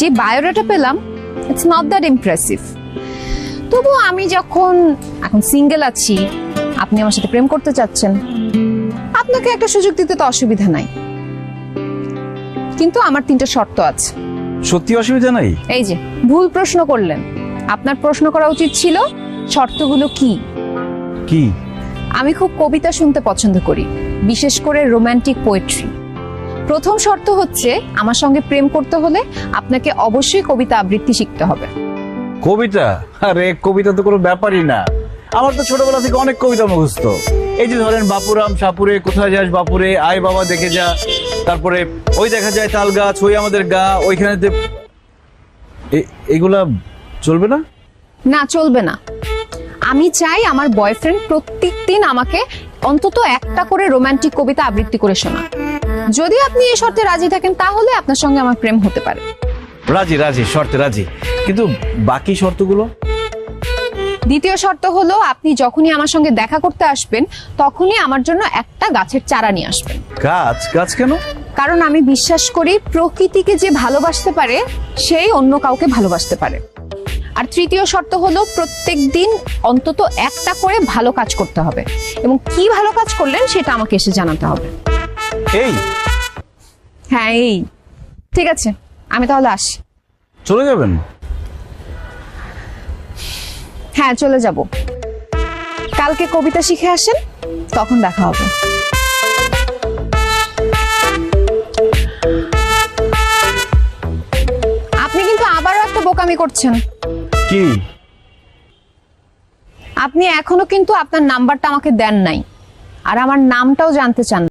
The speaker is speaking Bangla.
যে বায়োডাটা পেলাম ইটস নট দ্যাট ইমপ্রেসিভ। তবু আমি যখন এখন সিঙ্গেল আছি, আপনি আমার সাথে প্রেম করতে চাচ্ছেন, আপনাকে একটা সুযোগ দিতে তো অসুবিধা নাই, কিন্তু আমার 3টা শর্ত আছে। সত্যি অসুবিধা নাই? এই যে ভুল প্রশ্ন করলেন, আপনার প্রশ্ন করা উচিত ছিল শর্তগুলো কি। কি? আমি খুব কবিতা শুনতে পছন্দ করি, বিশেষ করে রোমান্টিক পোয়েট্রি। প্রথম শর্ত হচ্ছে আমার সঙ্গে প্রেম করতে হলে আপনাকে অবশ্যই কবিতা আবৃত্তি শিখতে হবে। কবিতা? আরে কবিতা তো কোনো ব্যাপারই না, আমার তো ছোটবেলা থেকে অনেক কবিতা মুখস্থ। এই যে ধরেন বাপুরাম সাপুরে, কোথায় যাস বাপুরে, আয় বাবা দেখে যা, তারপরে ওই দেখা যায় তাল গাছ, ওই আমাদের গা, ওইখানেতে। এগুলা চলবে না? না, চলবে না। আমি চাই আমার বয়ফ্রেন্ড প্রত্যেকদিন আমাকে অন্তত একটা করে রোমান্টিক কবিতা আবৃত্তি করে শোনা। যদি আপনি এই শর্তে রাজি থাকেন তাহলে আপনার সঙ্গে আমার প্রেম হতে পারে। রাজি রাজি, শর্তে রাজি, কিন্তু বাকি শর্তগুলো? দ্বিতীয় শর্ত হলো আপনি যখনই আমার সঙ্গে দেখা করতে আসবেন তখনই আমার জন্য একটা গাছের চারা নিয়ে আসবেন। গাছ? গাছ কেন? কারণ আমি বিশ্বাস করি প্রকৃতিকে যে ভালোবাসতে পারে সেই অন্য কাউকে ভালোবাসতে পারে। আর তৃতীয় শর্ত হলো প্রত্যেকদিন অন্তত একটা করে ভালো কাজ করতে হবে, এবং কি ভালো কাজ করলেন সেটা আমাকে এসে জানাতে হবে। এই? হ্যাঁ এই। ঠিক আছে, আমি তাহলে আসি। চলে যাবেন? হ্যাঁ চলে যাব। কালকে কবিতা শিখে আসেন, তখন দেখা হবে। আপনি কিন্তু আবারও একটা বোকামি করছেন। কি? আপনি এখনো কিন্তু আপনার নাম্বারটা আমাকে দেন নাই, আর আমার নামটাও জানতে চান না।